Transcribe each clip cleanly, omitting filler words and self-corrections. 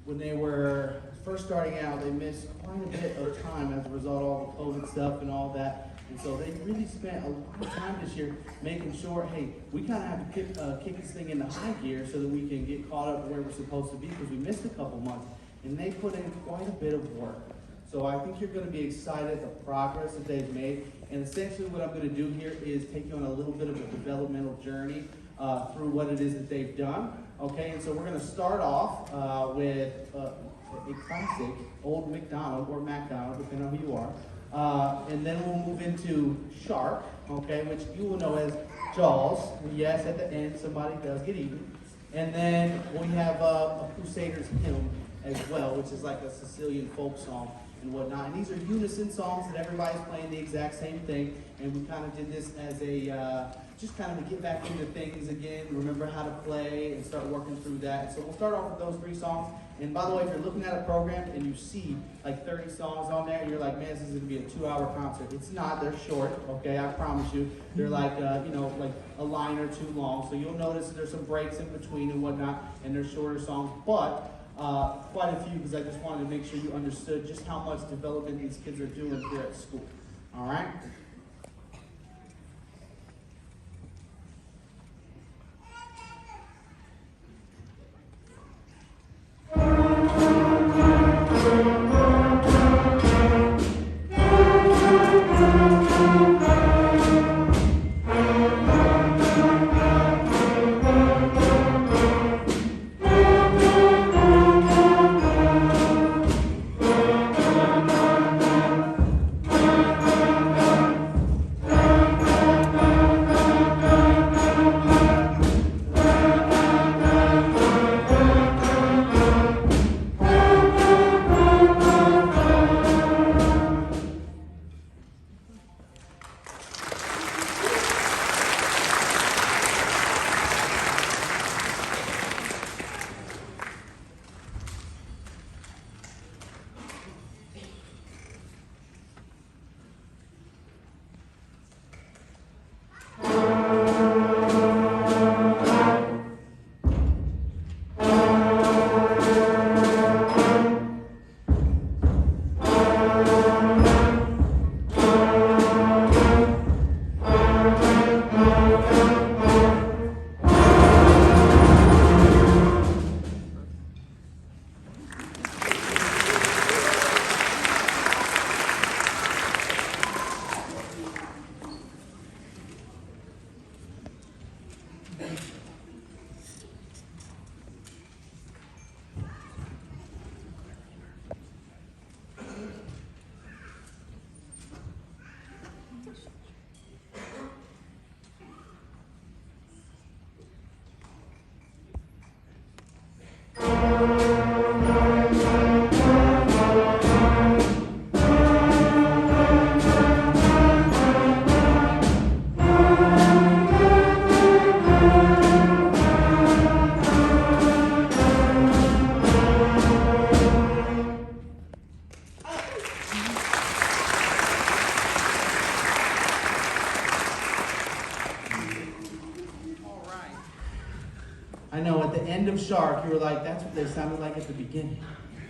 When they were first starting out, they missed quite a bit of time as a result of all the COVID stuff and all that. And so they really spent a lot of time this year making sure, hey, we kind of have to kick this thing into high gear so that we can get caught up where we're supposed to be because we missed a couple months. And they put in quite a bit of work. So I think you're going to be excited at the progress that they've made. And essentially what I'm going to do here is take you on a little bit of a developmental journey through what it is that they've done. Okay, and so we're going to start off with a classic, Old MacDonald or MacDonald, depending on who you are. And then we'll move into Shark, okay, which you will know as Jaws. Yes, at the end, somebody does get eaten. And then we have a Crusaders hymn as well, which is like a Sicilian folk song and whatnot. And these are unison songs that everybody's playing the exact same thing. And we kind of did this as a, just kind of to get back into things again, remember how to play and start working through that. So we'll start off with those 3 songs. And by the way, if you're looking at a program and you see like 30 songs on there, you're like, man, this is going to be a 2-hour concert. It's not. They're short, okay? I promise you. They're like, like a line or 2 long. So you'll notice there's some breaks in between and whatnot, and they're shorter songs. But quite a few, because I just wanted to make sure you understood just how much development these kids are doing here at school. All right? I know at the end of Shark, you were like, that's what they sounded like at the beginning,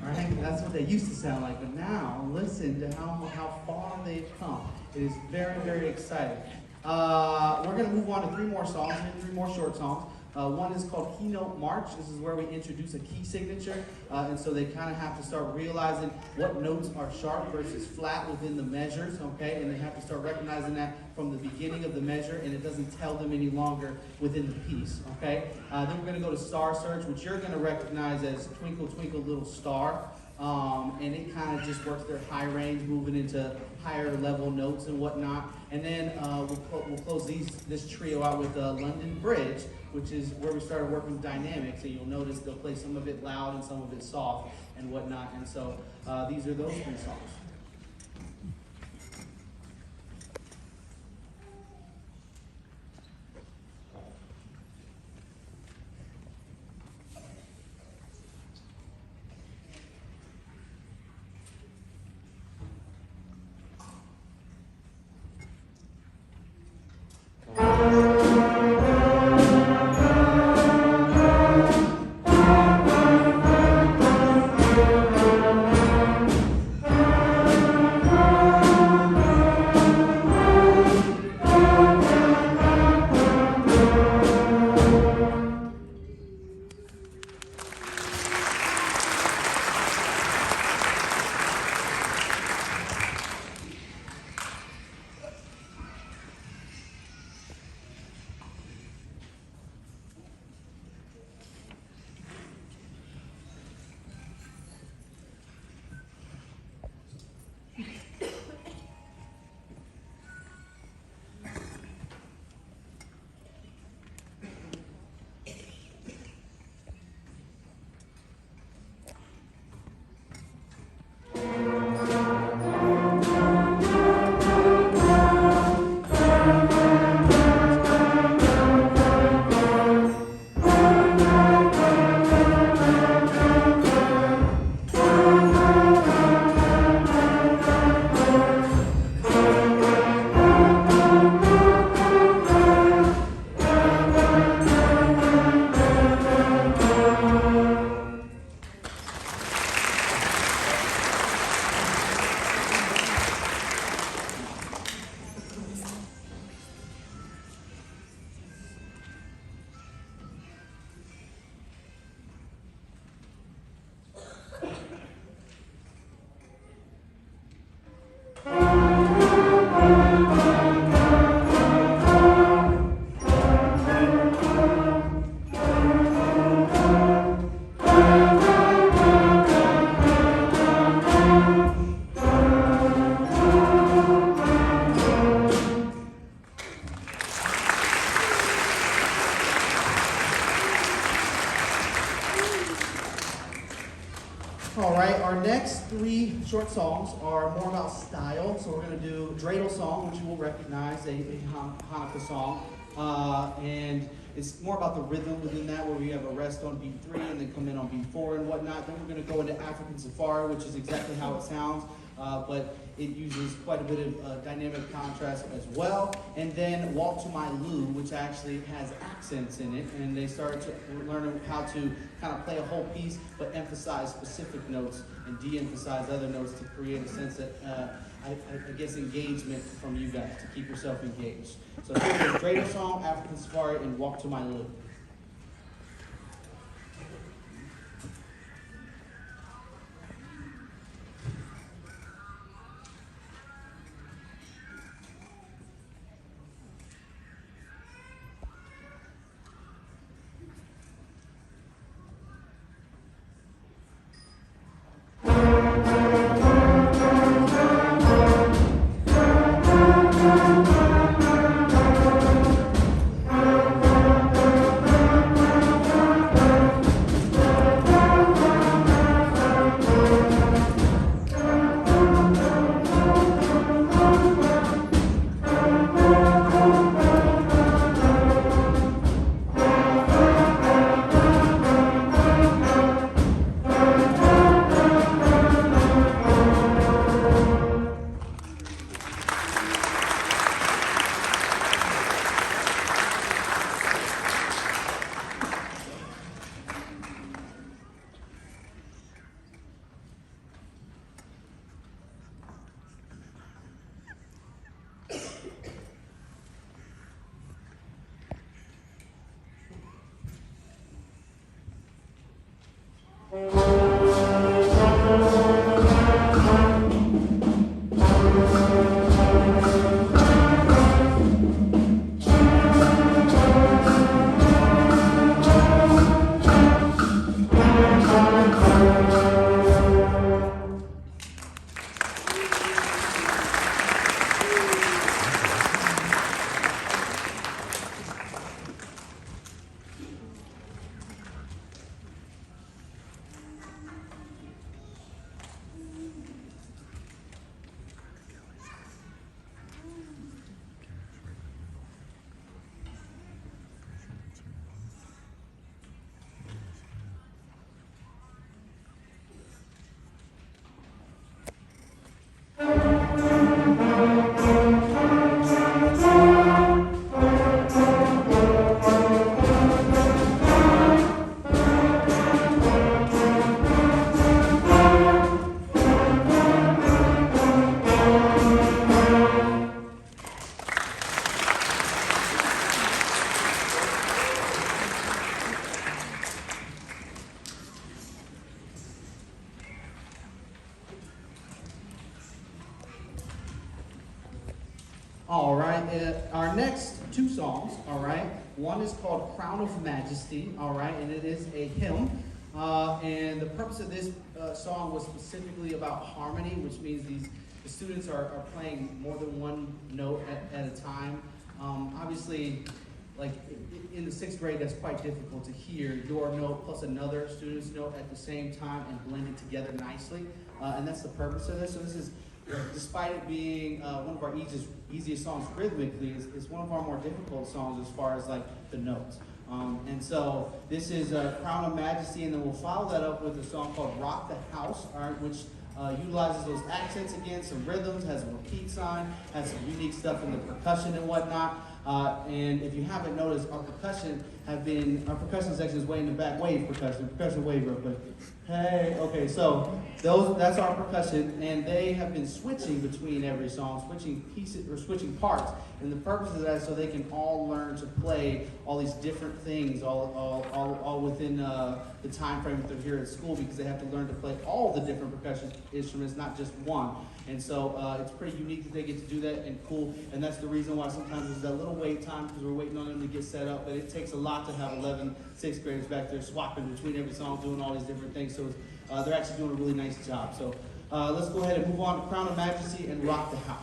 right? That's what they used to sound like. But now, listen to how far they've come. It is very, very exciting. We're going to move on to 3 more songs, 3 more short songs. One is called Keynote March. This is where we introduce a key signature, and so they kind of have to start realizing what notes are sharp versus flat within the measures, okay? And they have to start recognizing that from the beginning of the measure, and it doesn't tell them any longer within the piece, okay? Then we're going to go to Star Search, which you're going to recognize as Twinkle Twinkle Little Star. And it kind of just works their high range, moving into higher level notes and whatnot. And then we'll close this trio out with London Bridge, which is where we started working dynamics. And you'll notice they'll play some of it loud and some of it soft and whatnot. And so these are those 3 songs. short songs are more about style. So we're going to do Dreidel song, which you will recognize, a Hanukkah song. And it's more about the rhythm within that, where we have a rest on beat 3 and then come in on beat 4 and whatnot. Then we're going to go into African Safari, which is exactly how it sounds, but it uses quite a bit of dynamic contrast as well. And then Walk to My Lou, which actually has accents in it, and they started to learn how to kind of play a whole piece, but emphasize specific notes and de-emphasize other notes to create a sense that, I guess, engagement from you guys, to keep yourself engaged. So here's a Dreidel song, African Safari, and Walk to My Lou. All right, our next two songs, all right, one is called Crown of Majesty, all right, and it is a hymn, and the purpose of this song was specifically about harmony, which means the students are playing more than one note at a time. Obviously, like in the 6th grade, that's quite difficult to hear your note plus another student's note at the same time and blend it together nicely, and that's the purpose of this. So this is, despite it being one of our easiest songs rhythmically, it's one of our more difficult songs as far as like the notes. And so this is Crown of Majesty, and then we'll follow that up with a song called Rock the House, all right, which utilizes those accents again, some rhythms, has a repeat sign, has some unique stuff in the percussion and whatnot. And if you haven't noticed, our percussion section is way in the back. Wave percussion wave real quick. Hey, okay, so that's our percussion, and they have been switching between every song, switching pieces or switching parts. And the purpose of that is so they can all learn to play all these different things, all within the time frame that they're here at school, because they have to learn to play all the different percussion instruments, not just one. And so it's pretty unique that they get to do that, and cool. And that's the reason why sometimes there's that little wait time, because we're waiting on them to get set up. But it takes a lot to have 11 6th graders back there swapping between every song, doing all these different things. So they're actually doing a really nice job. So let's go ahead and move on to Crown of Majesty and Rock the House.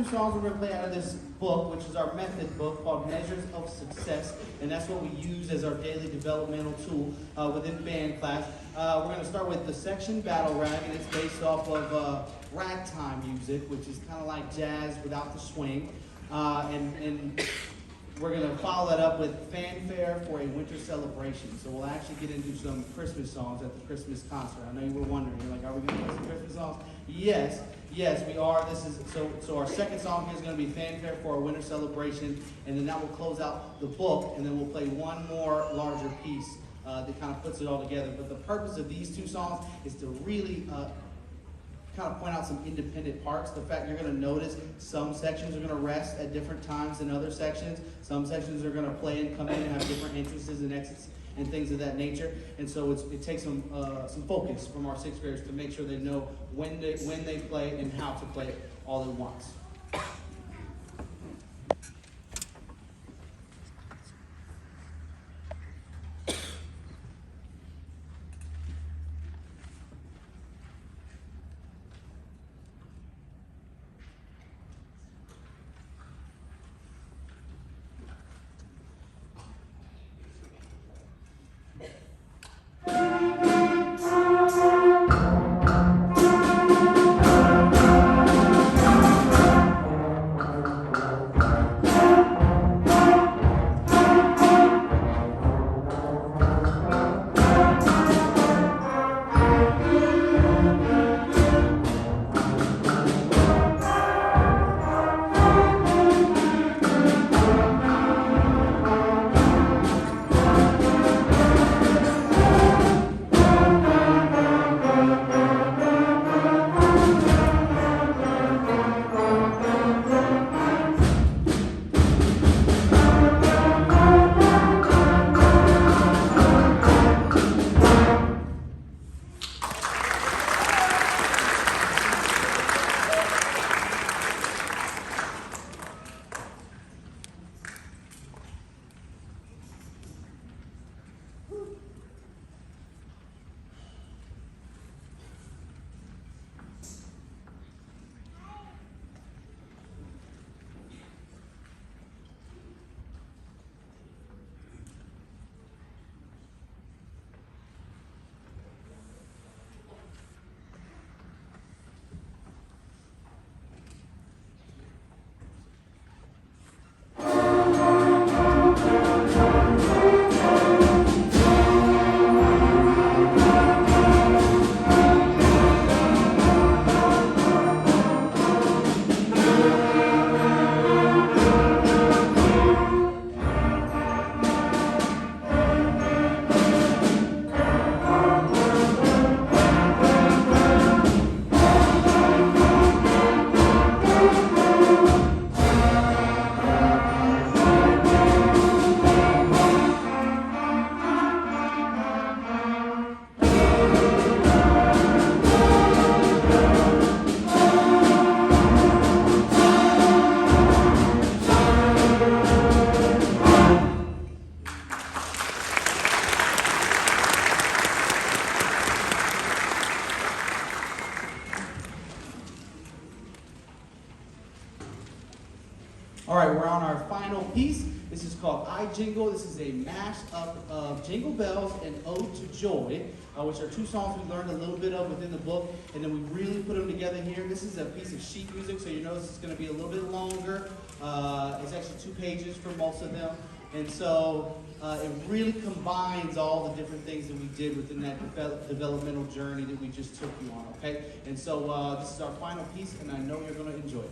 two songs we're going to play out of this book, which is our method book called Measures of Success, and that's what we use as our daily developmental tool within band class. We're going to start with the section Battle Rag, and it's based off of ragtime music, which is kind of like jazz without the swing. And we're going to follow that up with Fanfare for a Winter Celebration. So we'll actually get into some Christmas songs at the Christmas concert. I know you were wondering, you're like, are we going to play some Christmas songs? Yes, we are. This is so our second song here is going to be Fanfare for a Winter Celebration, and then that will close out the book, and then we'll play one more larger piece that kind of puts it all together. But the purpose of these two songs is to really kind of point out some independent parts. The fact you're going to notice some sections are going to rest at different times than other sections. Some sections are going to play and come in and have different entrances and exits and things of that nature. And so it takes some focus from our sixth graders to make sure they know when they play and how to play it all at once. All right, we're on our final piece. This is called I Jingle. This is a mash-up of Jingle Bells and Ode to Joy, which are two songs we learned a little bit of within the book, and then we really put them together here. This is a piece of sheet music, so you notice it's going to be a little bit longer. It's actually 2 pages for most of them, and so it really combines all the different things that we did within that developmental journey that we just took you on, okay? And so this is our final piece, and I know you're going to enjoy it.